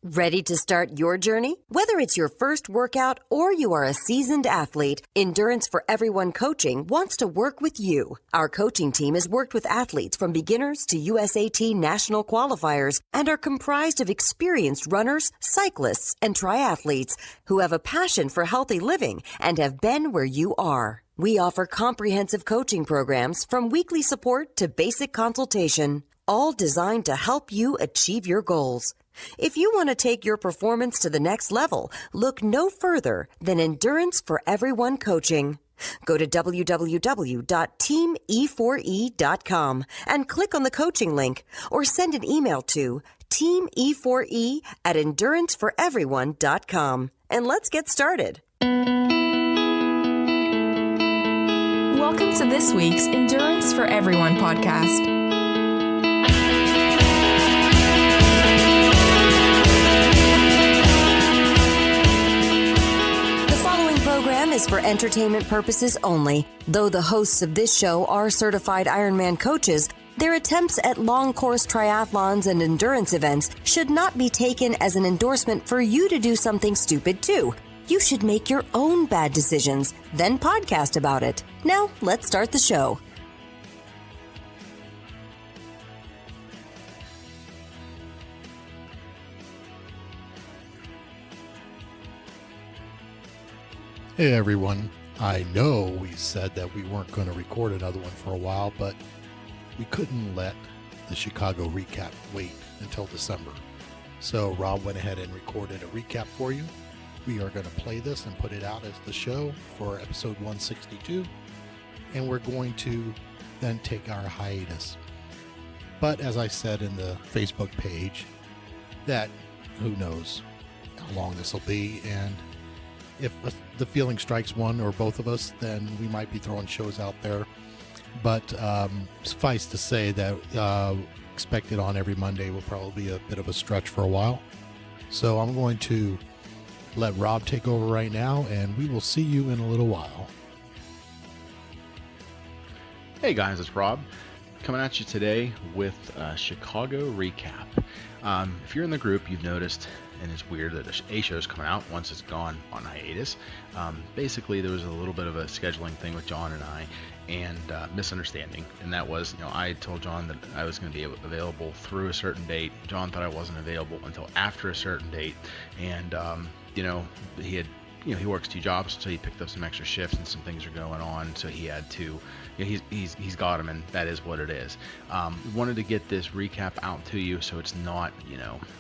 Ready to start your journey? Whether it's your first workout or you are a seasoned athlete, Endurance for Everyone Coaching wants to work with you. Our coaching team has worked with athletes from beginners to USAT national qualifiers and are comprised of experienced runners, cyclists, and triathletes who have a passion for healthy living and have been where you are. We offer comprehensive coaching programs from weekly support to basic consultation, all designed to help you achieve your goals. If you want to take your performance to the next level, look no further than Endurance for Everyone Coaching. Go to www.teamE4E.com and click on the coaching link or send an email to teamE4E@enduranceforeveryone.com. And let's get started. Welcome to this week's Endurance for Everyone podcast. Is for entertainment purposes only. Though the hosts of this show are certified Ironman coaches, their attempts at long-course triathlons and endurance events should not be taken as an endorsement for you to do something stupid too. You should make your own bad decisions, then podcast about it. Now, let's start the show. Hey everyone, I know we said that we weren't going to record another one for a while, but we couldn't let the Chicago recap wait until December. So Rob went ahead and recorded a recap for you. We are going to play this and put it out as the show for episode 162, and we're going to then take our hiatus. But as I said in the Facebook page, that who knows how long this will be, and if the feeling strikes one or both of us, then we might be throwing shows out there. But suffice to say that expected on every Monday will probably be a bit of a stretch for a while. So I'm going to let Rob take over right now, and we will see you in a little while. Hey guys, it's Rob coming at you today with a Chicago recap. If you're in the group, you've noticed, and it's weird that a show's coming out once it's gone on hiatus. Basically, there was a little bit of a scheduling thing with John and I, and misunderstanding. And that was, I told John that I was going to be available through a certain date. John thought I wasn't available until after a certain date, and he had. He works 2 jobs, so he picked up some extra shifts and some things are going on, so he had to, he's got them, and that is what it is. Wanted to get this recap out to you so it's not,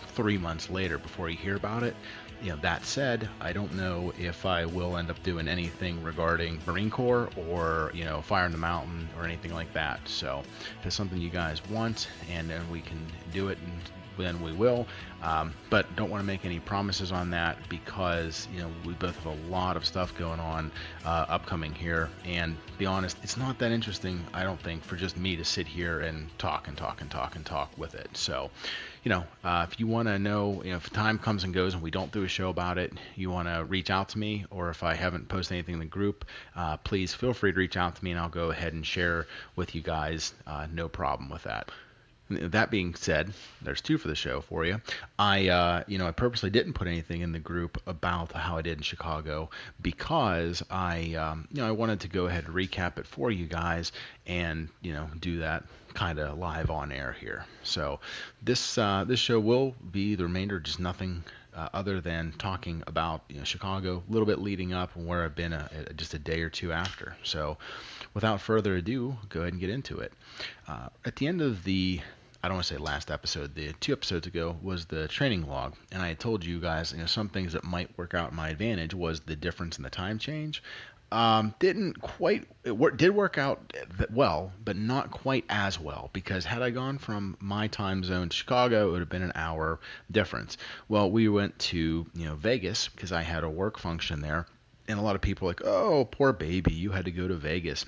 3 months later before you hear about it. That said, I don't know if I will end up doing anything regarding Marine Corps or, Fire in the Mountain or anything like that. So if it's something you guys want and then we can do it, and then we will, but don't want to make any promises on that because we both have a lot of stuff going on upcoming here, and to be honest, it's not that interesting, I don't think, for just me to sit here and talk with it. So if you want to know, if time comes and goes and we don't do a show about it, you want to reach out to me, or if I haven't posted anything in the group, please feel free to reach out to me and I'll go ahead and share with you guys, no problem with that. That being said, there's 2 for the show for you. I purposely didn't put anything in the group about how I did in Chicago because I wanted to go ahead and recap it for you guys and, do that kind of live on air here. So this show will be the remainder just nothing other than talking about Chicago, a little bit leading up and where I've been just a day or 2 after. So without further ado, go ahead and get into it. At the end of I don't want to say last episode, the 2 episodes ago was the training log, and I had told you guys, some things that might work out in my advantage was the difference in the time change. Did work out well, but not quite as well, because had I gone from my time zone to Chicago, it would have been an hour difference. Well, we went to Vegas because I had a work function there, and a lot of people are like, oh, poor baby, you had to go to Vegas.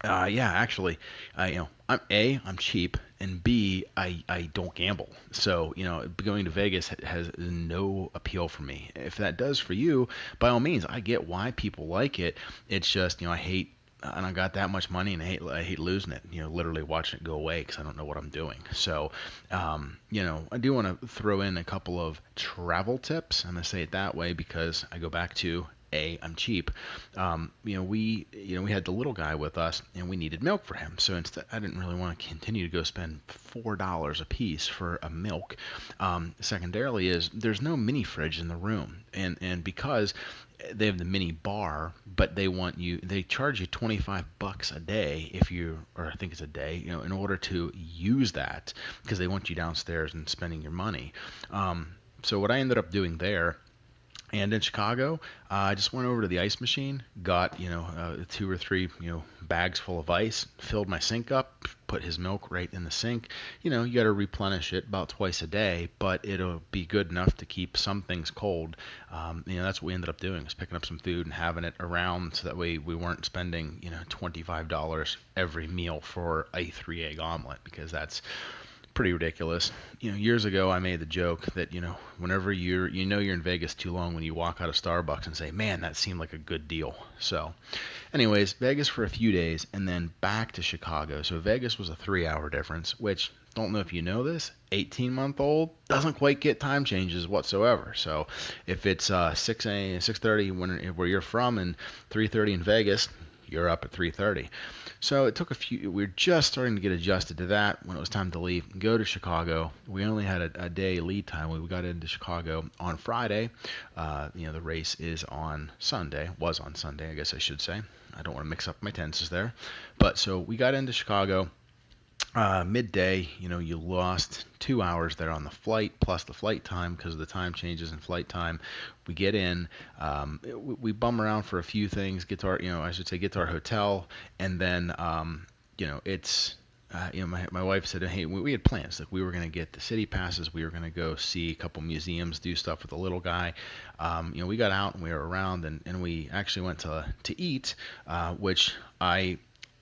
Actually, I'm cheap, and B, I don't gamble. So, going to Vegas has no appeal for me. If that does for you, by all means, I get why people like it. It's just, I hate and I got that much money, and I hate losing it. Literally watching it go away because I don't know what I'm doing. So, I do want to throw in a couple of travel tips. I'm gonna say it that way because I go back to I'm cheap. We had the little guy with us, and we needed milk for him. So instead, I didn't really want to continue to go spend $4 a piece for a milk. Secondarily, is there's no mini fridge in the room, and because they have the mini bar, but they charge you $25 a day or I think it's a day, in order to use that because they want you downstairs and spending your money. So what I ended up doing there and in Chicago, I just went over to the ice machine, got 2 or 3 bags full of ice, filled my sink up, put his milk right in the sink. You got to replenish it about twice a day, but it'll be good enough to keep some things cold. That's what we ended up doing, is picking up some food and having it around, so that way we weren't spending $25 every meal for a 3-egg omelet, because that's pretty ridiculous. Years ago I made the joke that whenever you're in Vegas too long, when you walk out of Starbucks and say, man, that seemed like a good deal. So anyways, Vegas for a few days and then back to Chicago. So Vegas was a 3-hour difference, which, don't know if you know this, 18-month-old doesn't quite get time changes whatsoever. So if it's 6 a.m. 6:30 where you're from and 3:30 in Vegas, you're up at 3:30. So it took we were just starting to get adjusted to that when it was time to leave and go to Chicago. We only had a day lead time. We got into Chicago on Friday. The race was on Sunday, I guess I should say. I don't want to mix up my tenses there. But so we got into Chicago. Midday, you lost 2 hours there on the flight, plus the flight time because of the time changes in flight time. We get in, we bum around for a few things, get to our hotel, and then, my wife said, hey, we had plans. Like, we were going to get the city passes. We were going to go see a couple museums, do stuff with the little guy. We got out and we were around, and we actually went to eat, which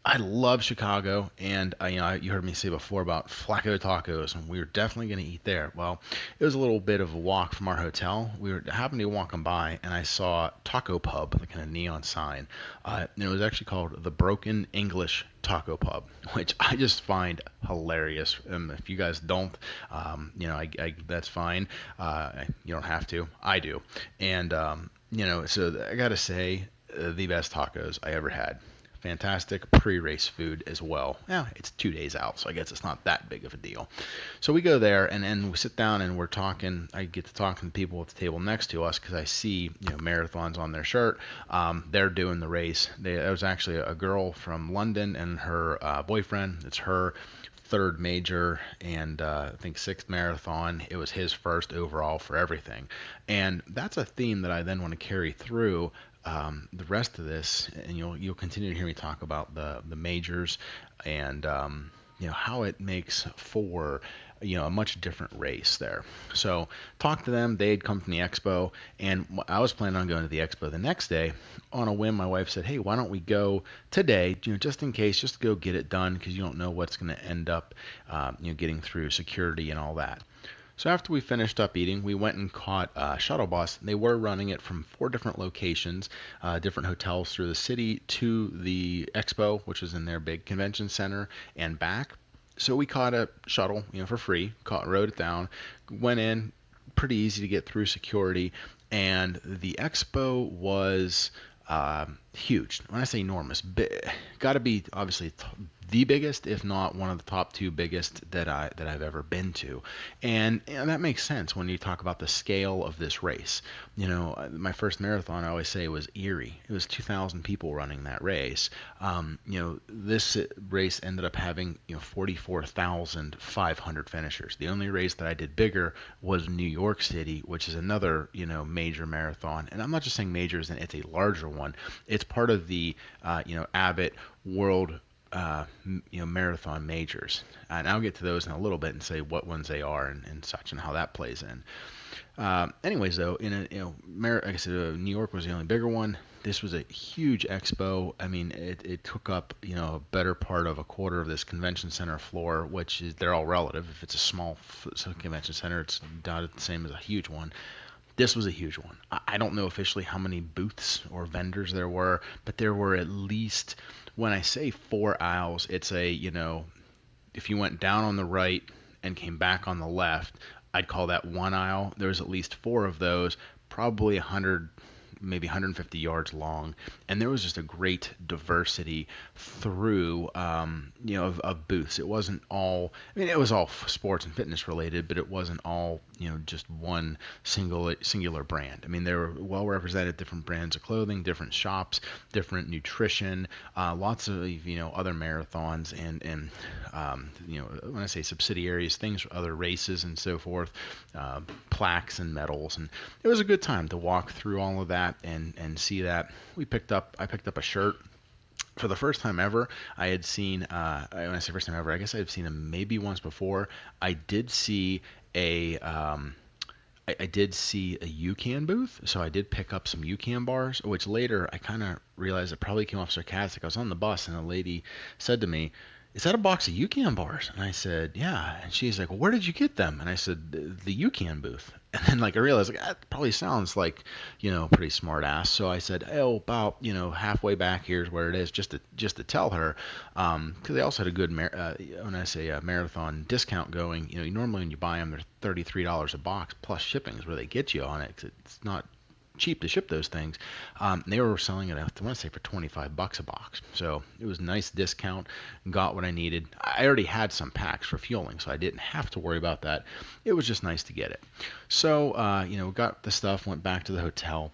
I love Chicago, and you heard me say before about Flacco Tacos, and we were definitely going to eat there. Well, it was a little bit of a walk from our hotel. We happened to be walking by, and I saw Taco Pub, the kind of neon sign, and it was actually called the Broken English Taco Pub, which I just find hilarious. If you guys don't, that's fine. You don't have to. I do, and so I gotta say, the best tacos I ever had. Fantastic pre-race food as well. Yeah, it's 2 days out, so I guess it's not that big of a deal. So we go there, and we sit down, and we're talking. I get to talk to the people at the table next to us because I see marathons on their shirt. They're doing the race. There was actually a girl from London and her boyfriend. It's her third major and I think 6th marathon. It was his first overall for everything, and that's a theme that I then want to carry through the rest of this, and you'll continue to hear me talk about the majors and how it makes for a much different race there. So talked to them. They had come from the expo, and I was planning on going to the expo the next day. On a whim, my wife said, hey, why don't we go today, just in case, just to go get it done, because you don't know what's going to end up getting through security and all that. So after we finished up eating, we went and caught a shuttle bus. They were running it from 4 different locations, different hotels through the city to the expo, which is in their big convention center, and back. So we caught a shuttle, for free, rode it down, went in, pretty easy to get through security, and the expo was huge. When I say enormous, got to be obviously the biggest, if not one of the top 2 biggest that I've ever been to, and that makes sense when you talk about the scale of this race. My first marathon, I always say, was Erie. It was 2,000 people running that race. This race ended up having 44,500 finishers. The only race that I did bigger was New York City, which is another major marathon, and I'm not just saying major as in it's a larger one. It's part of the Abbott World marathon majors, and I'll get to those in a little bit and say what ones they are and such and how that plays in. Anyways, though, like I said, New York was the only bigger one. This was a huge expo. I mean, it took up a better part of a quarter of this convention center floor, which is, they're all relative. If it's a small convention center, it's not the same as a huge one. This was a huge one. I don't know officially how many booths or vendors there were, but there were at least, when I say 4 aisles, it's a, if you went down on the right and came back on the left, I'd call that one aisle. There was at least 4 of those, probably 100, maybe 150 yards long, and there was just a great diversity through, of booths. It wasn't all, it was all sports and fitness related, but it wasn't all, just one singular brand. They were well represented, different brands of clothing, different shops, different nutrition, lots of, other marathons and when I say subsidiaries, things, other races and so forth, plaques and medals, and it was a good time to walk through all of that and see that. I picked up a shirt. For the first time ever, I had seen, when I say first time ever, I guess I had seen him maybe once before. I did see a UCAN booth, so I did pick up some UCAN bars, which later I kind of realized it probably came off sarcastic. I was on the bus and a lady said to me, "Is that a box of UCAN bars?" And I said, "Yeah." And she's like, "Well, where did you get them?" And I said, "The UCAN booth." And then I realized that probably sounds like, pretty smart ass. So I said, "Oh, about, halfway back, here's where it is," just to tell her, because they also had a good, when I say a marathon discount going, normally when you buy them, they're $33 a box plus shipping is where they get you on it, 'cause it's not cheap to ship those things. They were selling it, I want to say, for $25 a box. So it was a nice discount. Got what I needed. I already had some packs for fueling, so I didn't have to worry about that. It was just nice to get it. So, got the stuff, went back to the hotel.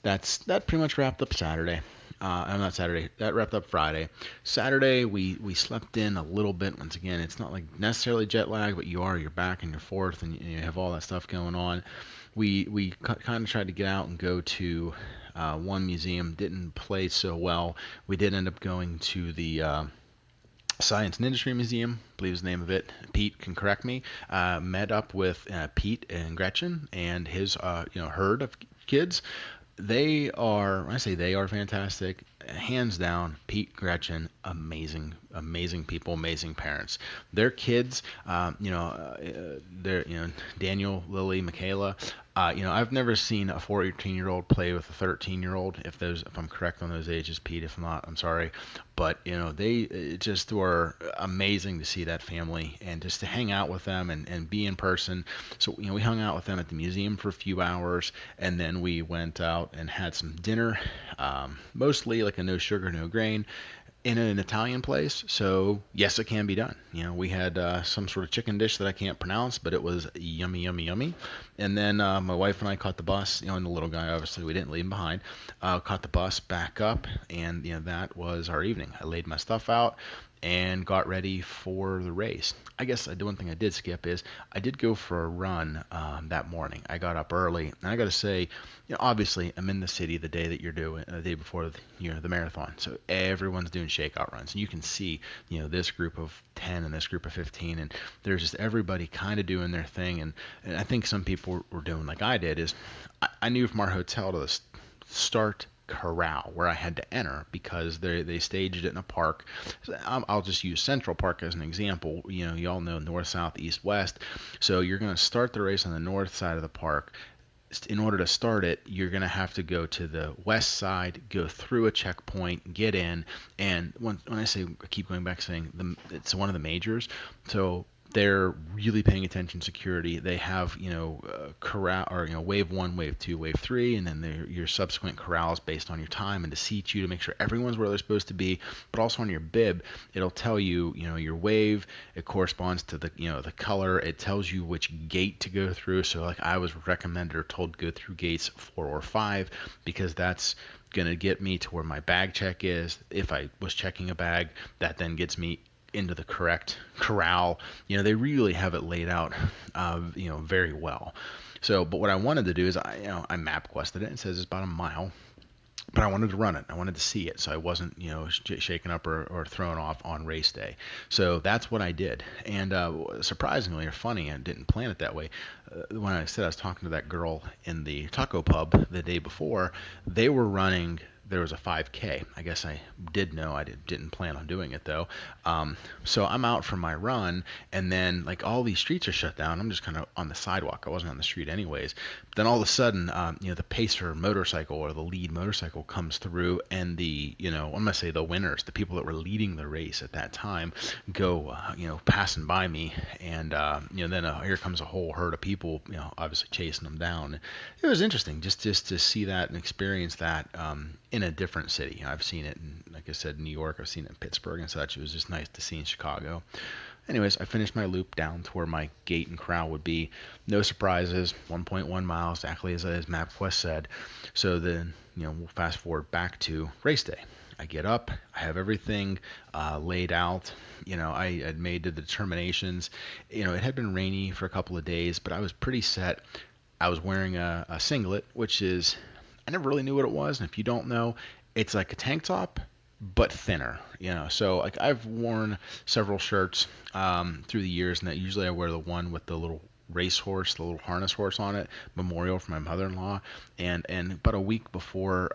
That pretty much wrapped up Saturday. Not Saturday. That wrapped up Friday. Saturday, we slept in a little bit. Once again, it's not like necessarily jet lag, but you're back and you're forth, and you have all that stuff going on. We kind of tried to get out and go to one museum. Didn't play so well. We did end up going to the Science and Industry Museum, I believe is the name of it. Pete can correct me. Met up with Pete and Gretchen and his herd of kids. They are, when I say they are fantastic, hands down, Pete, Gretchen, amazing people, amazing parents. Their kids, they're, Daniel, Lily, Michaela, I've never seen a 14-year-old play with a 13-year-old, if I'm correct on those ages, Pete. If not, I'm sorry. But, they just were amazing to see that family and just to hang out with them and be in person. So, we hung out with them at the museum for a few hours, and then we went out and had some dinner, mostly like a no sugar, no grain, in an Italian place. So yes, it can be done. We had some sort of chicken dish that I can't pronounce, but it was yummy, yummy, yummy. And then my wife and I caught the bus, and the little guy, obviously we didn't leave him behind, caught the bus back up, and that was our evening. I laid my stuff out and got ready for the race. I guess the one thing I did skip is I did go for a run that morning. I got up early, and I got to say, obviously I'm in the city the day that you're doing, the day before the marathon. So everyone's doing shakeout runs, and you can see this group of 10 and this group of 15, and there's just everybody kind of doing their thing. And I think some people were doing like I did. Is I knew from our hotel to the start corral where I had to enter, because they staged it in a park. I'll just use Central Park as an example. You all know north, south, east, west. So you're going to start the race on the north side of the park. In order to start it, you're going to have to go to the west side, go through a checkpoint, get in. And when I say, I keep going back saying it's one of the majors. So they're really paying attention to security. They have, corral, or, wave 1, wave 2, wave 3, and then your subsequent corrals based on your time, and to seat you to make sure everyone's where they're supposed to be. But also on your bib, it'll tell you, your wave. It corresponds to the, the color. It tells you which gate to go through. So like I was recommended or told to go through gates 4 or 5, because that's going to get me to where my bag check is. If I was checking a bag, that then gets me into the correct corral. They really have it laid out, very well. So, but what I wanted to do is I map quested it. It says it's about a mile, but I wanted to run it. I wanted to see it, so I wasn't, shaken up or thrown off on race day. So that's what I did. And surprisingly or funny, I didn't plan it that way. When I said I was talking to that girl in the taco pub the day before, they were running there was a 5K. I guess I did know. I didn't plan on doing it though. So I'm out for my run, and then like all these streets are shut down. I'm just kind of on the sidewalk. I wasn't on the street anyways. Then all of a sudden, the pacer motorcycle or the lead motorcycle comes through, and I'm gonna say the winners, the people that were leading the race at that time, go passing by me, and then here comes a whole herd of people, obviously chasing them down. It was interesting just to see that and experience that in a different city. I've seen it in, like I said, New York. I've seen it in Pittsburgh and such. It was just nice to see in Chicago. Anyways, I finished my loop down to where my gate and corral would be. No surprises, 1.1 miles, exactly as MapQuest said. So then, we'll fast forward back to race day. I get up, I have everything laid out. I had made the determinations. It had been rainy for a couple of days, but I was pretty set. I was wearing a singlet, which is, I never really knew what it was. And if you don't know, it's like a tank top, but thinner, So like I've worn several shirts through the years, and that usually I wear the one with the little racehorse, the little harness horse on it, memorial from my mother-in-law. And about a week before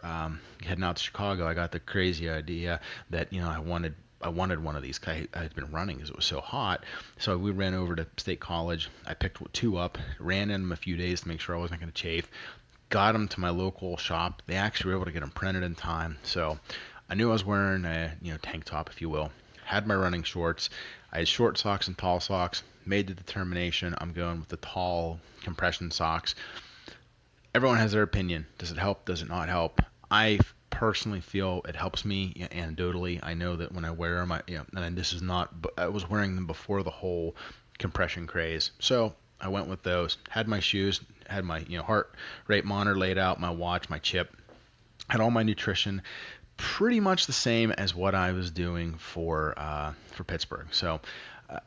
heading out to Chicago, I got the crazy idea that I wanted one of these. I had been running because it was so hot. So we ran over to State College. I picked 2 up, ran in them a few days to make sure I wasn't going to chafe. Got them to my local shop. They actually were able to get them printed in time. So I knew I was wearing a tank top, if you will. Had my running shorts. I had short socks and tall socks. Made the determination I'm going with the tall compression socks. Everyone has their opinion. Does it help? Does it not help? I personally feel it helps me anecdotally. I know that when I wear them, and this is not, but I was wearing them before the whole compression craze. So I went with those. Had my shoes, had my heart rate monitor laid out, my watch, my chip, had all my nutrition, pretty much the same as what I was doing for Pittsburgh. So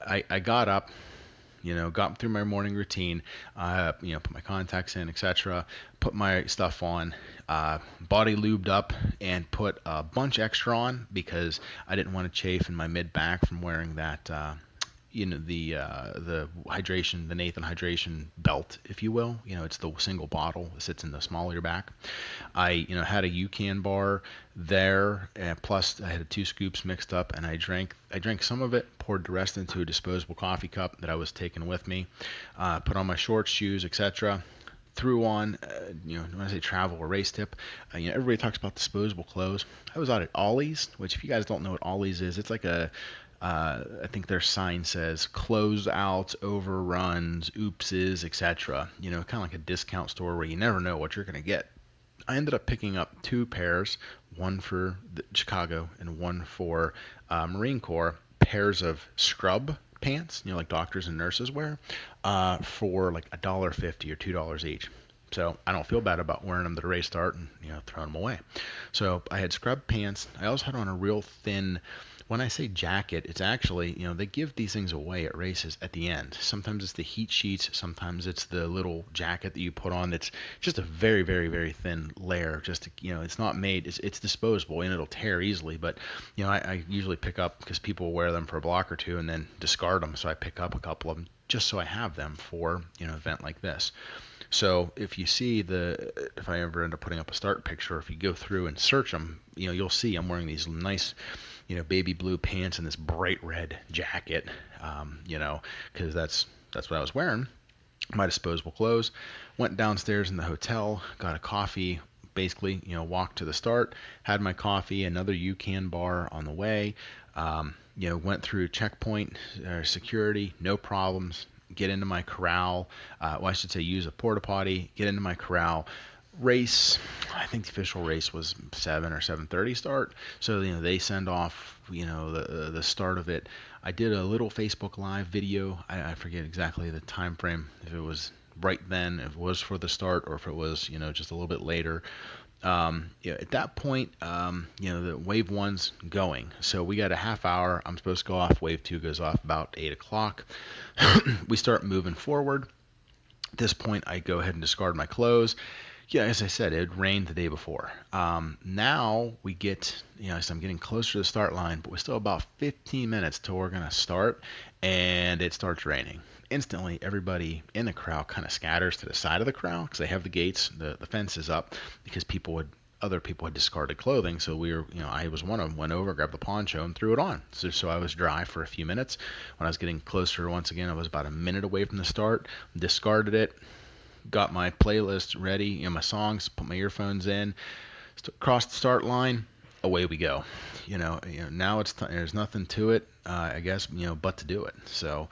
I got up, got through my morning routine, put my contacts in, etc., put my stuff on, body lubed up, and put a bunch extra on because I didn't want to chafe in my mid back from wearing that. The hydration, the Nathan hydration belt, if you will. It's the single bottle that sits in the small of your back. I, had a UCAN bar there, plus I had 2 scoops mixed up, and I drank some of it, poured the rest into a disposable coffee cup that I was taking with me, put on my shorts, shoes, etc. Threw on, when I say travel or race tip, everybody talks about disposable clothes. I was out at Ollie's, which if you guys don't know what Ollie's is, it's like I think their sign says close out, overruns, oopses, etc. Kind of like a discount store where you never know what you're going to get. I ended up picking up 2 pairs, one for Chicago and one for Marine Corps, pairs of scrub pants, like doctors and nurses wear, for like $1.50 or $2 each. So I don't feel bad about wearing them to the race start and throwing them away. So I had scrub pants. I also had on a real thin, when I say jacket, it's actually, they give these things away at races at the end. Sometimes it's the heat sheets. Sometimes it's the little jacket that you put on. It's just a very, very, very thin layer. Just to, it's not made, it's disposable and it'll tear easily. But, I usually pick up because people wear them for a block or 2 and then discard them. So I pick up a couple of them just so I have them for, an event like this. So if you see if I ever end up putting up a start picture, if you go through and search them, you'll see I'm wearing these nice, baby blue pants and this bright red jacket, because that's what I was wearing. My disposable clothes. Went downstairs in the hotel, got a coffee, basically, walked to the start, had my coffee, another UCAN bar on the way, went through checkpoint security, no problems. Get into my corral, I should say use a porta potty, get into my corral, race. I think the official race was 7 or 7:30 start. So, they send off, the start of it. I did a little Facebook Live video. I forget exactly the time frame, if it was right then, if it was for the start, or if it was, just a little bit later. At that point, the wave 1's going. So we got a half hour. I'm supposed to go off. Wave 2 goes off about 8 o'clock. We start moving forward. At this point, I go ahead and discard my clothes. As I said, it rained the day before. Now we get, so I'm getting closer to the start line, but we're still about 15 minutes till we're going to start, and it starts raining. Instantly, everybody in the corral kind of scatters to the side of the corral because they have the gates, the fences up, because people would other people had discarded clothing, so I was one of them, went over, grabbed the poncho and threw it on. So I was dry for a few minutes. When I was getting closer, once again, I was about a minute away from the start, discarded it, got my playlist ready, my songs, put my earphones in, crossed the start line, away we go. Now there's nothing to it, I guess, but to do it. So,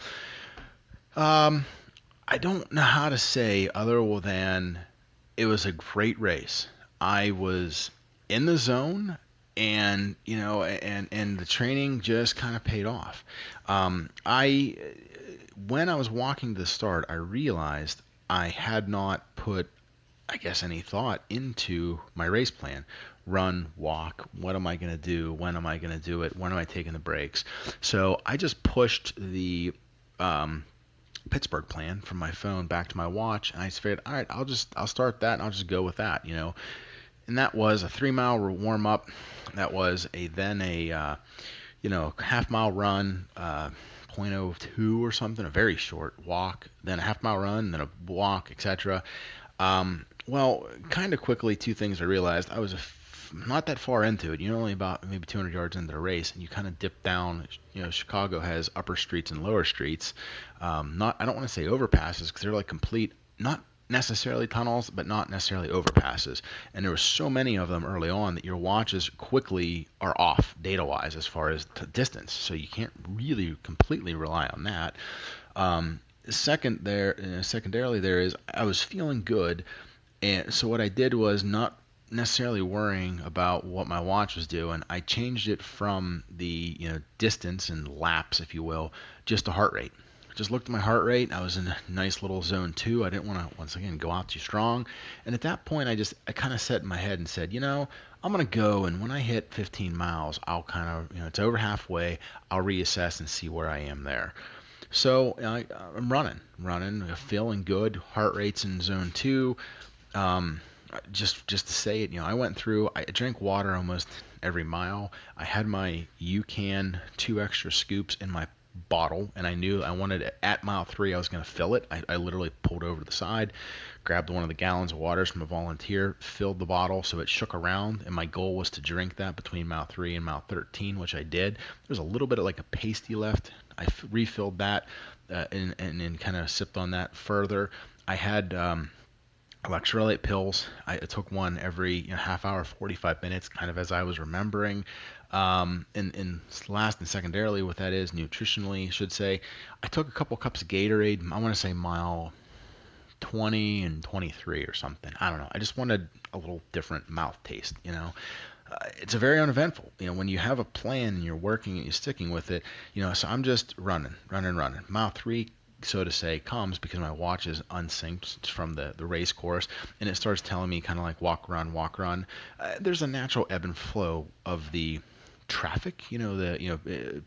I don't know how to say other than it was a great race. I was in the zone, and and the training just kind of paid off. I When I was walking to the start, I realized I had not put, I guess, any thought into my race plan. Run, walk, what am I going to do? When am I going to do it? When am I taking the breaks? So I just pushed the Pittsburgh plan from my phone back to my watch, and I figured, all right, I'll start that, and I'll just go with that, And that was a 3-mile warm up. That was then a half-mile run, 0.02 or something, a very short walk, then a half-mile run, then a walk, etc. Well, kind of quickly, two things I realized. I was not that far into it. You're only about maybe 200 yards into the race, and you kind of dip down. Chicago has upper streets and lower streets. I don't want to say overpasses because they're like complete, not necessarily tunnels, but not necessarily overpasses. And there were so many of them early on that your watches quickly are off data-wise as far as distance. So you can't really completely rely on that. Secondarily, there is I was feeling good, and so what I did was not necessarily worrying about what my watch was doing. I changed it from the distance and laps, if you will, just to heart rate. Just looked at my heart rate. I was in a nice little zone 2. I didn't want to, once again, go out too strong. And at that point, I kind of set in my head and said, I'm going to go, and when I hit 15 miles, I'll kind of, it's over halfway, I'll reassess and see where I am there. So I'm running, feeling good. Heart rate's in zone 2. Just to say it, I went through, I drank water almost every mile. I had my UCAN 2 extra scoops in my bottle, and I knew I wanted it at mile 3. I was going to fill it. I literally pulled over to the side, grabbed one of the gallons of water from a volunteer, filled the bottle so it shook around, and my goal was to drink that between mile 3 and mile 13, which I did. There's a little bit of like a pasty left. I refilled that and then kind of sipped on that further. I had electrolyte pills. I took one every half hour, 45 minutes, kind of as I was remembering. And last and secondarily, what that is nutritionally, I should say, I took a couple cups of Gatorade. I want to say mile 20 and 23 or something. I don't know. I just wanted a little different mouth taste, It's a very uneventful, when you have a plan and you're working and you're sticking with it, so I'm just running. Mile 3, so to say, comes because my watch is unsynced from the race course, and it starts telling me kind of like walk, run. There's a natural ebb and flow of the traffic.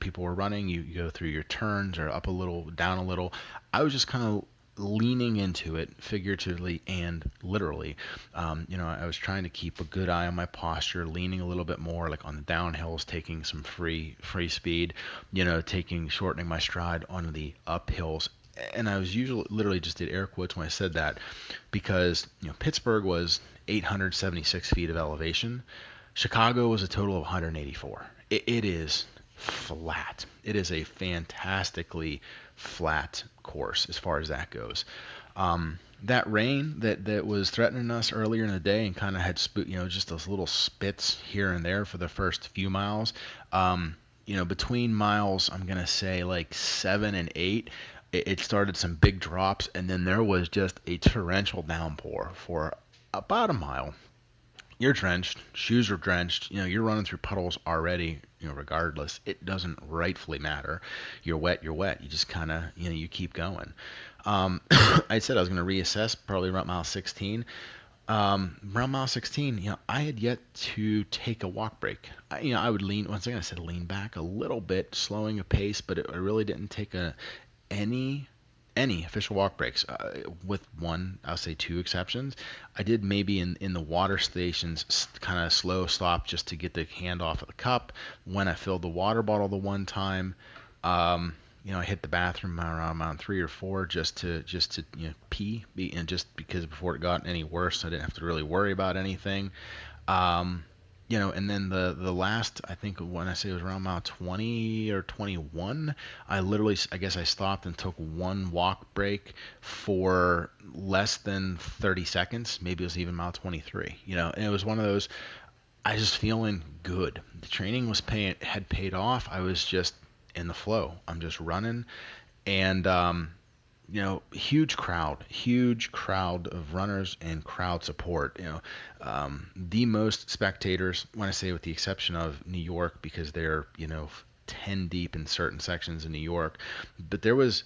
People were running. You go through your turns or up a little, down a little. I was just kind of leaning into it figuratively and literally. I was trying to keep a good eye on my posture, leaning a little bit more, like on the downhills, taking some free speed, shortening my stride on the uphills. And I was literally just did air quotes when I said that, because Pittsburgh was 876 feet of elevation. Chicago was a total of 184. It is flat. It is a fantastically flat course as far as that goes. That rain that was threatening us earlier in the day and kind of had just those little spits here and there for the first few miles. Between miles, I'm gonna say like 7 and 8. It started some big drops, and then there was just a torrential downpour for about a mile. You're drenched, shoes are drenched, you're running through puddles already, regardless. It doesn't rightfully matter. You're wet. You just kind of, you keep going. I said I was going to reassess probably around mile 16. Around mile 16, I had yet to take a walk break. I would lean, once again, I said lean back a little bit, slowing a pace, but I really didn't take any official walk breaks, with one, I'll say 2 exceptions. I did maybe in the water stations kind of slow stop just to get the hand off of the cup when I filled the water bottle the one time. I hit the bathroom around 3 or 4 just to pee, and just because before it got any worse, I didn't have to really worry about anything. Um, and then the last, I think when I say it was around mile 20 or 21, I guess I stopped and took one walk break for less than 30 seconds. Maybe it was even mile 23, and it was one of those, I was just feeling good. The training had paid off. I was just in the flow. I'm just running, and huge crowd of runners and crowd support. The most spectators, when I say with the exception of New York, because they're 10 deep in certain sections in New York, but there was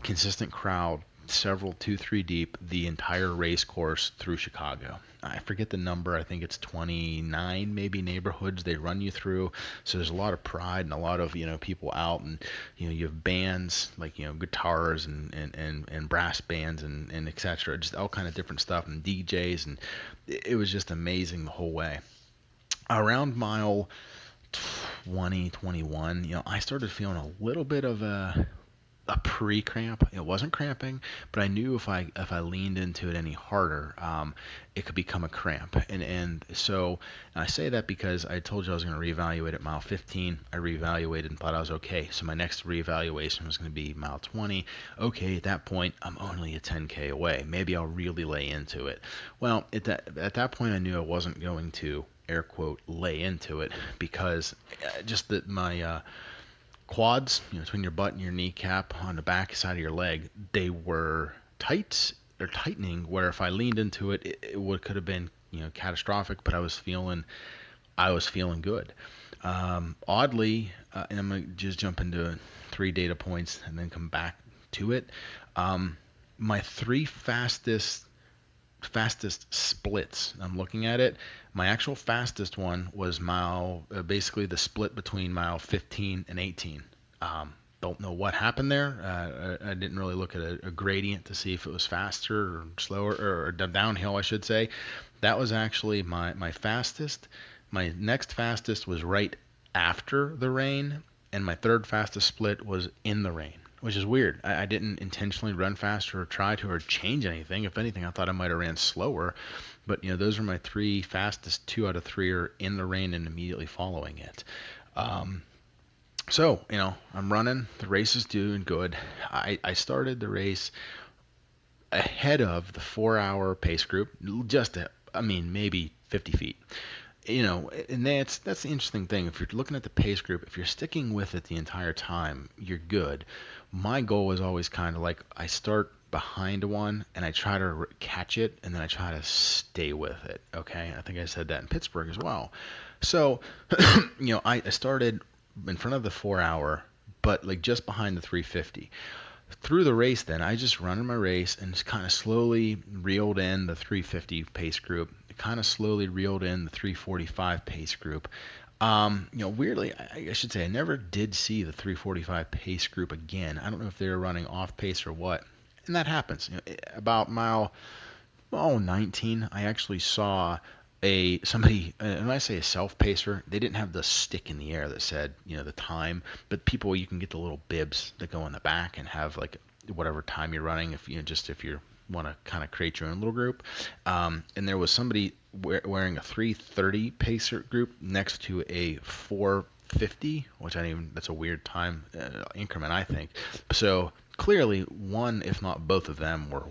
consistent crowd, several 2-3 deep, the entire race course through Chicago. I forget the number. I think it's 29 maybe neighborhoods they run you through. So there's a lot of pride and a lot of people out, and you have bands like guitars and brass bands and etc. Just all kind of different stuff, and DJs, and it was just amazing the whole way. Around mile 20, 21, I started feeling a little bit of a pre-cramp. It wasn't cramping, but I knew if I leaned into it any harder, it could become a cramp. And so I say that because I told you I was going to reevaluate at mile 15. I reevaluated and thought I was okay. So my next reevaluation was going to be mile 20. Okay, at that point, I'm only a 10K away. Maybe I'll really lay into it. Well, at that point, I knew I wasn't going to, air quote, lay into it, because just that my quads, between your butt and your kneecap on the back side of your leg, they were tightening, where if I leaned into it, could have been catastrophic. But I was feeling good. Oddly, and I'm gonna just jump into 3 data points and then come back to it. My 3 fastest splits, I'm looking at it. My actual fastest one was basically the split between mile 15 and 18. Don't know what happened there. I didn't really look at a gradient to see if it was faster or slower, or downhill, I should say. That was actually my fastest. My next fastest was right after the rain, and my 3rd fastest split was in the rain, which is weird. I didn't intentionally run faster or try to or change anything. If anything, I thought I might have ran slower. But those are my 3 fastest. 2 out of 3 are in the rain and immediately following it. So I'm running. The race is doing good. I started the race ahead of the 4-hour pace group, maybe 50 feet. And that's the interesting thing. If you're looking at the pace group, if you're sticking with it the entire time, you're good. My goal is always kind of like, I start behind one and I try to catch it, and then I try to stay with it. Okay, I think I said that in Pittsburgh as well. So I started in front of the 4-hour, but like just behind the 350. Through the race, then I just running my race and just kind of slowly reeled in the 350 pace group, kind of slowly reeled in the 345 pace group. Weirdly, I should say I never did see the 345 pace group again. I don't know if they were running off pace or what, and that happens. About mile 19, I actually saw somebody, and when I say a self-pacer, they didn't have the stick in the air that said the time, but people, you can get the little bibs that go in the back and have like whatever time you're running, if you want to kind of create your own little group. And there was somebody wearing a 330 pacer group next to a 450, which that's a weird time increment, I think. So clearly one, if not both of them, were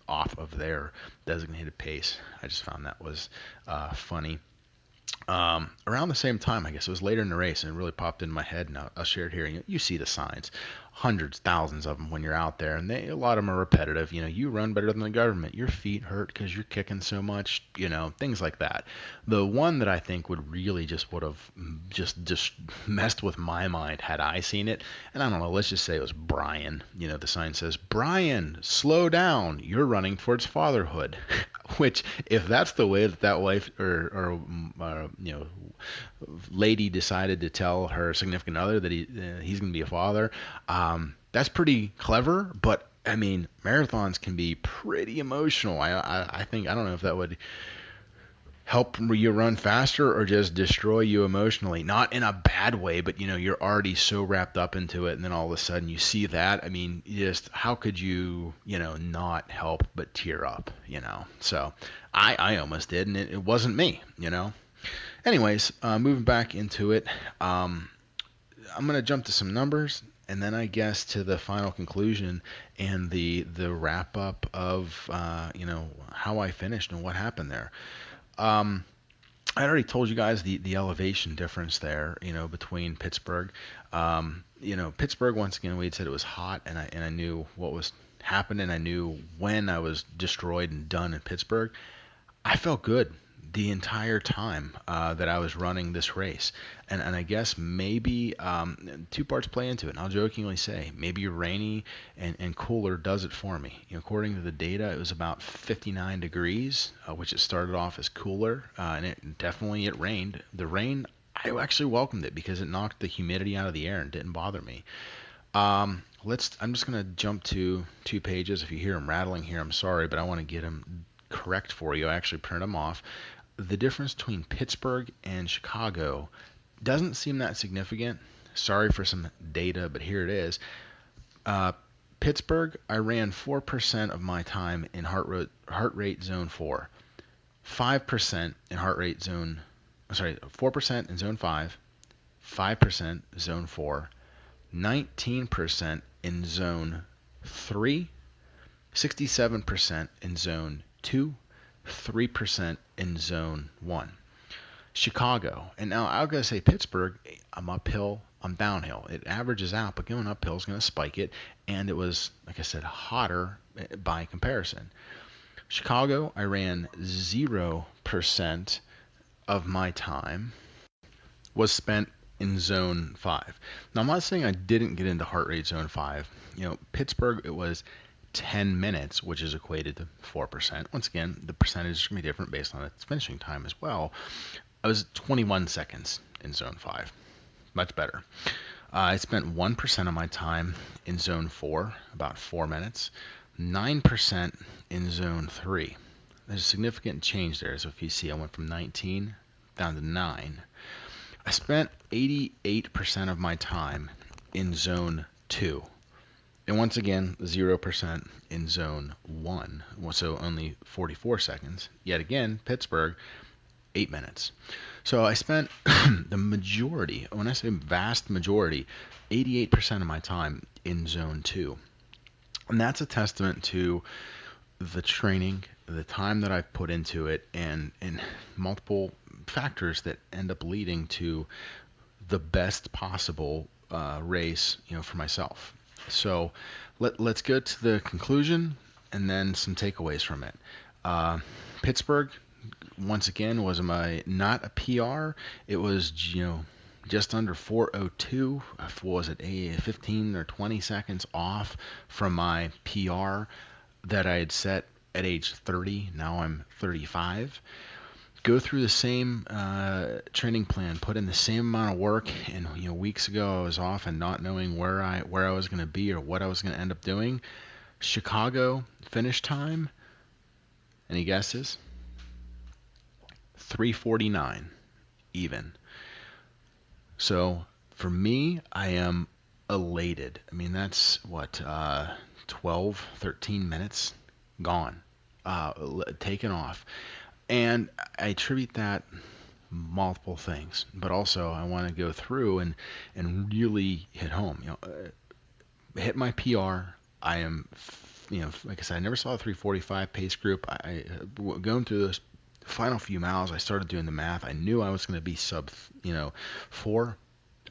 off of their designated pace. I just found that was funny. Around the same time, I guess it was later in the race, and it really popped in my head, and I'll share it here. You see the signs, hundreds, thousands of them when you're out there, and a lot of them are repetitive. You run better than the government. Your feet hurt because you're kicking so much. Things like that. The one that I think would have just messed with my mind had I seen it, and I don't know. Let's just say it was Brian. The sign says, "Brian, slow down. You're running towards fatherhood." Which, if that's the way that wife or lady decided to tell her significant other that he's going to be a father, that's pretty clever. But I mean, marathons can be pretty emotional. I think, I don't know if that would help you run faster or just destroy you emotionally. Not in a bad way, but you're already so wrapped up into it, and then all of a sudden you see that. I mean, just how could you, not help but tear up, So I almost did, and it wasn't me. Anyways, moving back into it, I'm going to jump to some numbers, and then I guess to the final conclusion and the wrap up of how I finished and what happened there. I already told you guys the elevation difference there, between Pittsburgh. Pittsburgh, once again, we had said it was hot, and I knew what was happening. I knew when I was destroyed and done in Pittsburgh. I felt good the entire time that I was running this race. And I guess maybe two parts play into it. And I'll jokingly say maybe rainy and cooler does it for me. According to the data, it was about 59 degrees, which it started off as cooler. And it rained. The rain, I actually welcomed it because it knocked the humidity out of the air and didn't bother me. I'm just going to jump to 2 pages. If you hear them rattling here, I'm sorry, but I want to get them correct for you. I actually printed them off. The difference between Pittsburgh and Chicago doesn't seem that significant. Sorry for some data, but here it is. Pittsburgh, I ran 4% of my time in heart rate zone 4, 5% in 4% in zone 5, 5% zone 4, 19% in zone 3, 67% in zone 2, 3% in zone 1. Chicago, and now I was going to say Pittsburgh, I'm uphill, I'm downhill. It averages out, but going uphill is going to spike it, and it was, like I said, hotter by comparison. Chicago, I ran 0% of my time was spent in zone 5. Now, I'm not saying I didn't get into heart rate zone 5. Pittsburgh, it was 10 minutes, which is equated to 4%. Once again, the percentage is going to be different based on its finishing time as well. I was 21 seconds in zone 5. Much better. I spent 1% of my time in zone 4, about 4 minutes. 9% in zone 3. There's a significant change there. So if you see, I went from 19 down to 9. I spent 88% of my time in zone 2. And once again, 0% in zone 1, so only 44 seconds. Yet again, Pittsburgh, 8 minutes. So I spent the majority, when I say vast majority, 88% of my time in zone 2. And that's a testament to the training, the time that I've put into it, and multiple factors that end up leading to the best possible race, for myself. So let's go to the conclusion and then some takeaways from it. Pittsburgh, once again, was not a PR. It was, just under 4:02. Was it 15 or 20 seconds off from my PR that I had set at age 30. Now I'm 35. Go through the same training plan, put in the same amount of work, and weeks ago I was off and not knowing where I was going to be or what I was going to end up doing. Chicago finish time, any guesses? 3:49 even. So for me, I am elated. I mean, that's what 12, 13 minutes gone, taken off. And I attribute that multiple things, but also I want to go through and really hit home. Hit my PR. I am, like I said, I never saw a 3:45 pace group. I going through those final few miles, I started doing the math. I knew I was going to be sub, 4.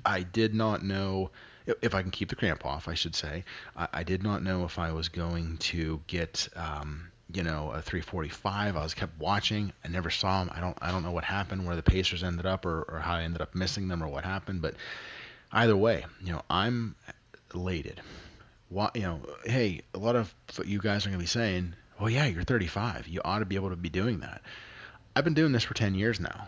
I did not know if I can keep the cramp off, I should say. I did not know if I was going to get a 3:45. I was kept watching. I never saw them. I don't know what happened, where the Pacers ended up, or how I ended up missing them, or what happened. But either way, I'm elated. Hey, a lot of you guys are going to be saying, "Well, yeah, you're 35. You ought to be able to be doing that." I've been doing this for 10 years now.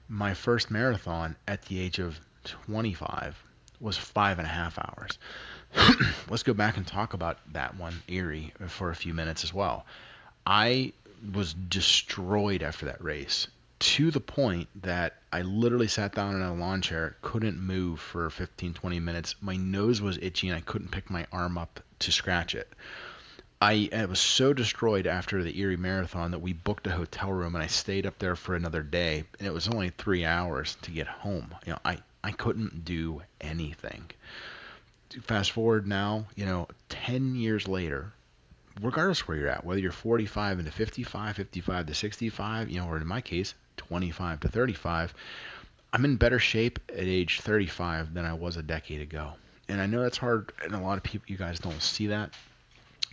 My first marathon at the age of 25 was 5.5 hours. Let's go back and talk about that one, Erie, for a few minutes as well. I was destroyed after that race. to the point that I literally sat down in a lawn chair, couldn't move for 15, 20 minutes. My nose was itchy and I couldn't pick my arm up to scratch it. I was so destroyed after the Erie Marathon that we booked a hotel room and I stayed up there for another day. And it was only 3 hours to get home. I couldn't do anything. Fast forward now, 10 years later, regardless where you're at, whether you're 45 into 55, 55 to 65, or in my case, 25 to 35, I'm in better shape at age 35 than I was a decade ago. And I know that's hard, and a lot of people, you guys don't see that.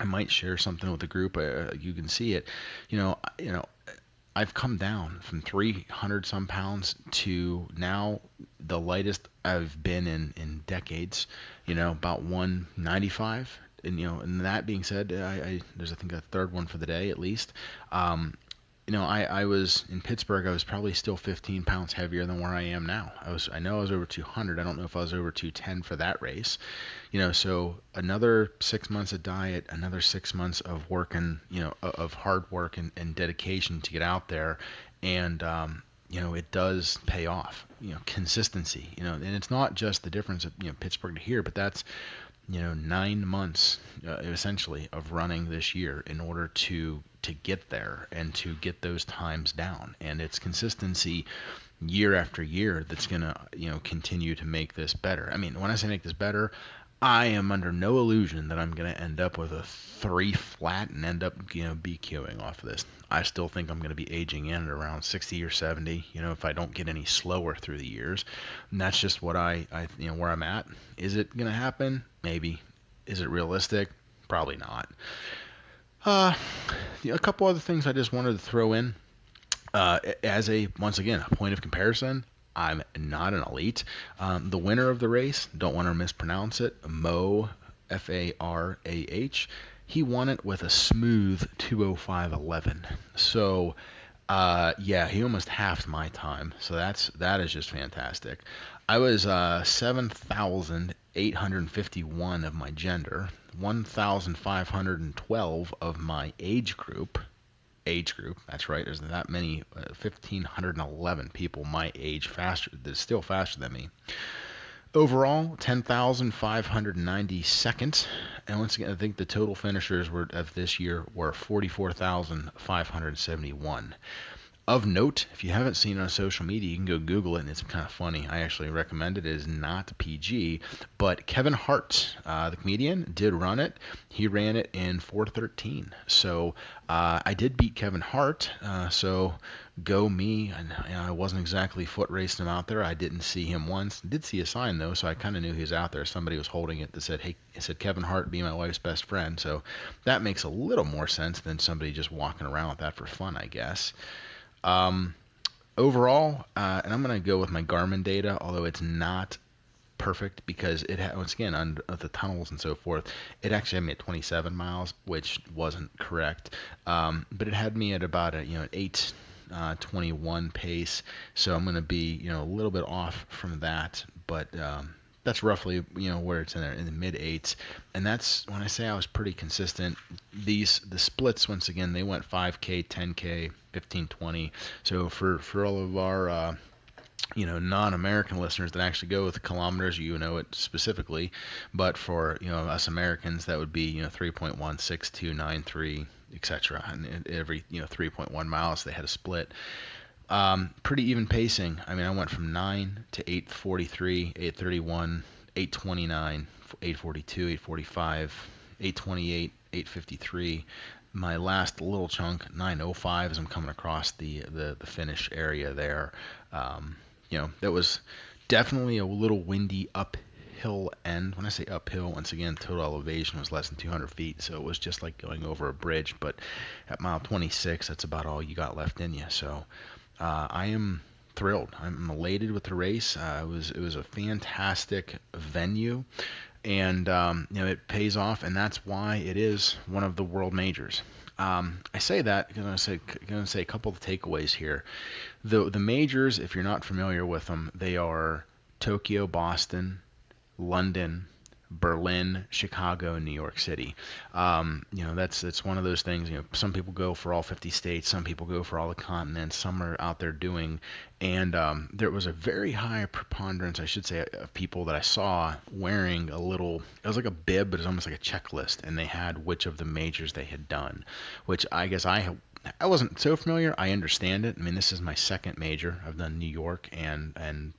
I might share something with the group. You can see it. I've come down from 300 some pounds to now the lightest I've been in decades. About 195. And that being said, there's I think a third one for the day at least. I was in Pittsburgh. I was probably still 15 pounds heavier than where I am now. I know I was over 200. I don't know if I was over 210 for that race. So another 6 months of diet, another 6 months of working, of hard work and dedication to get out there, and it does pay off. Consistency. And it's not just the difference of Pittsburgh to here, but that's 9 months essentially of running this year in order to get there and to get those times down. And it's consistency year after year that's going to continue to make this better. I mean, when I say make this better, I am under no illusion that I'm going to end up with a 3 flat and end up BQing off of this. I still think I'm going to be aging in at around 60 or 70, if I don't get any slower through the years. And that's just what I where I'm at. Is it going to happen? Maybe. Is it realistic? Probably not. A couple other things I just wanted to throw in as once again, a point of comparison. I'm not an elite. The winner of the race, don't want to mispronounce it, Mo, Farah, he won it with a smooth 2:05:11. So, he almost halved my time. So that is just fantastic. I was 7,851 of my gender, 1,512 of my age group. That's right. There's that many, 1,511 people my age that's still faster than me. Overall, 10,592nd. And once again, I think the total finishers of this year were 44,571. Of note, if you haven't seen it on social media, you can go Google it, and it's kind of funny. I actually recommend it. It is not PG, but Kevin Hart, the comedian, did run it. He ran it in 4:13. So I did beat Kevin Hart, so go me. And I wasn't exactly foot racing him out there. I didn't see him once. Did see a sign, though, so I kind of knew he was out there. Somebody was holding it that said, "Hey," it said, "Kevin Hart, be my wife's best friend." So that makes a little more sense than somebody just walking around with that for fun, I guess. Overall, and I'm going to go with my Garmin data, although it's not perfect because once again, on the tunnels and so forth, it actually had me at 27 miles, which wasn't correct. But it had me at about an 8:21 pace. So I'm going to be, a little bit off from that, but, that's roughly, where it's in the mid 8s. And that's when I say I was pretty consistent. The splits, once again, they went 5K, 10K, 15, 20. So for all of our, non-American listeners that actually go with the kilometers, it specifically. But for, us Americans, that would be, 3.1, 6, 2, 9, 3, etc. And every, 3.1 miles, they had a split. Pretty even pacing. I mean, I went from 9 to 8:43, 8:31, 8:29, 8:42, 8:45, 8:28, 8:53. My last little chunk, 9:05, as I'm coming across the finish area there. That was definitely a little windy uphill end. When I say uphill, once again, total elevation was less than 200 feet, so it was just like going over a bridge. But at mile 26, that's about all you got left in you. So I am thrilled. I'm elated with the race. It was a fantastic venue, and it pays off, and that's why it is one of the world majors. I say that because I'm going to say a couple of takeaways here. The majors, if you're not familiar with them, they are Tokyo, Boston, London, Berlin, Chicago, and New York City. It's one of those things. Some people go for all 50 states, some people go for all the continents, some are out there doing. And there was a very high preponderance, I should say, of people that I saw wearing it was like a bib, but it's almost like a checklist, and they had which of the majors they had done, which I guess I wasn't so familiar. I understand it. I mean, this is my second major. I've done New York and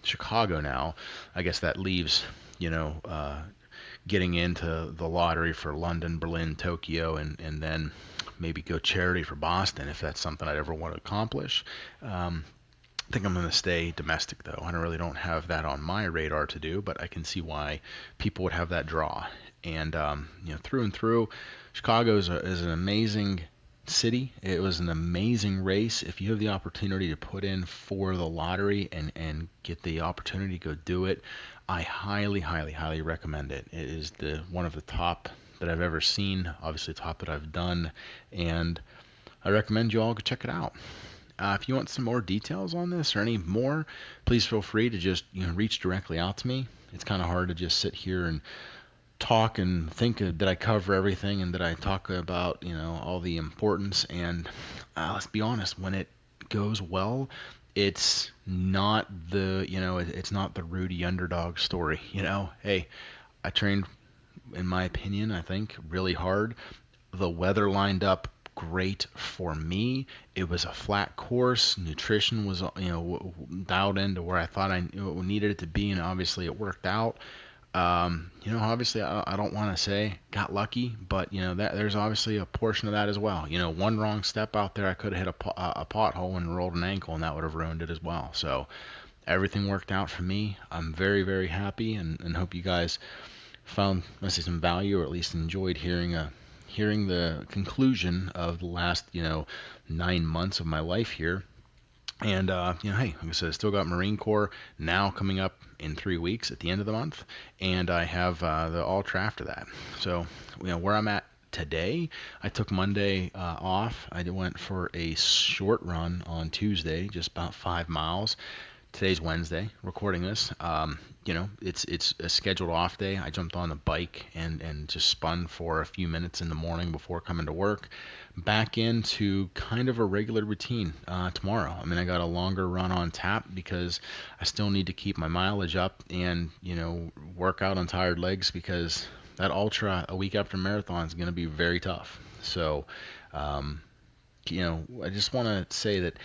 Chicago now. I guess that leaves, getting into the lottery for London, Berlin, Tokyo, and then maybe go charity for Boston if that's something I'd ever want to accomplish. I think I'm going to stay domestic, though. I really don't have that on my radar to do, but I can see why people would have that draw. And through and through, Chicago is an amazing city. It was an amazing race. If you have the opportunity to put in for the lottery and get the opportunity to go do it, I highly, highly, highly recommend it. It is one of the top that I've ever seen, obviously top that I've done, and I recommend you all go check it out. If you want some more details on this or any more, please feel free to just reach directly out to me. It's kind of hard to just sit here and talk and think, did I cover everything, and did I talk about all the importance? And let's be honest, when it goes well, it's not it's not the Rudy underdog story. Hey, I trained, in my opinion, I think really hard. The weather lined up great for me. It was a flat course. Nutrition was dialed into where I thought I needed it to be, and obviously it worked out. Obviously I don't want to say got lucky, but that there's obviously a portion of that as well. One wrong step out there, I could have hit a pothole and rolled an ankle, and that would have ruined it as well. So everything worked out for me. I'm very, very happy, and hope you guys found some value, or at least enjoyed hearing the conclusion of the last 9 months of my life here. And hey, like I said, I still got Marine Corps now coming up in 3 weeks at the end of the month, and I have the ultra after that. So where I'm at today, I took Monday off. I went for a short run on Tuesday, just about 5 miles. Today's Wednesday, recording this. It's a scheduled off day. I jumped on the bike and just spun for a few minutes in the morning before coming to work. Back into kind of a regular routine tomorrow. I mean, I got a longer run on tap because I still need to keep my mileage up and work out on tired legs, because that ultra a week after marathon is going to be very tough. So I just want to say that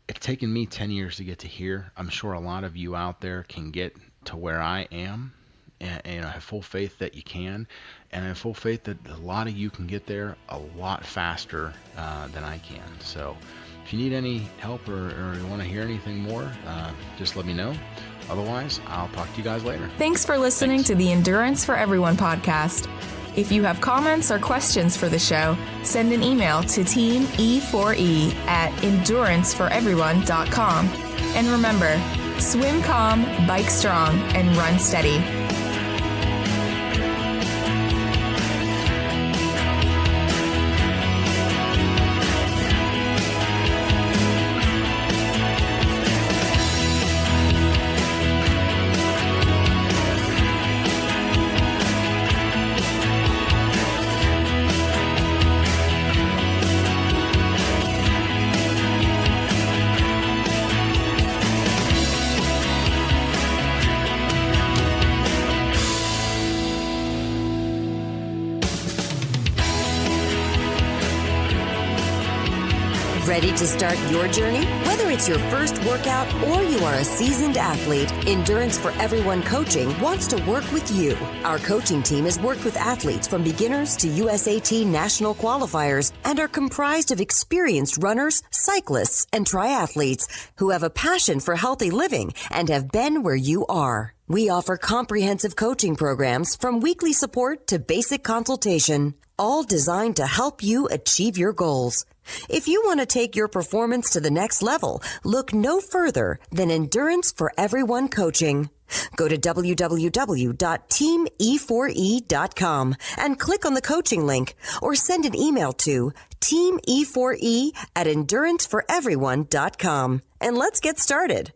it's taken me 10 years to get to here. I'm sure a lot of you out there can get to where I am, and I have full faith that you can, and I have full faith that a lot of you can get there a lot faster than I can. So if you need any help or you want to hear anything more, just let me know. Otherwise, I'll talk to you guys later. Thanks for listening to the Endurance for Everyone podcast. If you have comments or questions for the show, send an email to teamE4E at enduranceforeveryone.com. And remember, swim calm, bike strong, and run steady. Ready to start your journey? Whether it's your first workout or you are a seasoned athlete, Endurance for Everyone Coaching wants to work with you. Our coaching team has worked with athletes from beginners to USAT national qualifiers and are comprised of experienced runners, cyclists, and triathletes who have a passion for healthy living and have been where you are. We offer comprehensive coaching programs from weekly support to basic consultation, all designed to help you achieve your goals. If you want to take your performance to the next level, look no further than Endurance for Everyone Coaching. Go to www.teamE4E.com and click on the coaching link, or send an email to teamE4E@enduranceforeveryone.com. And let's get started.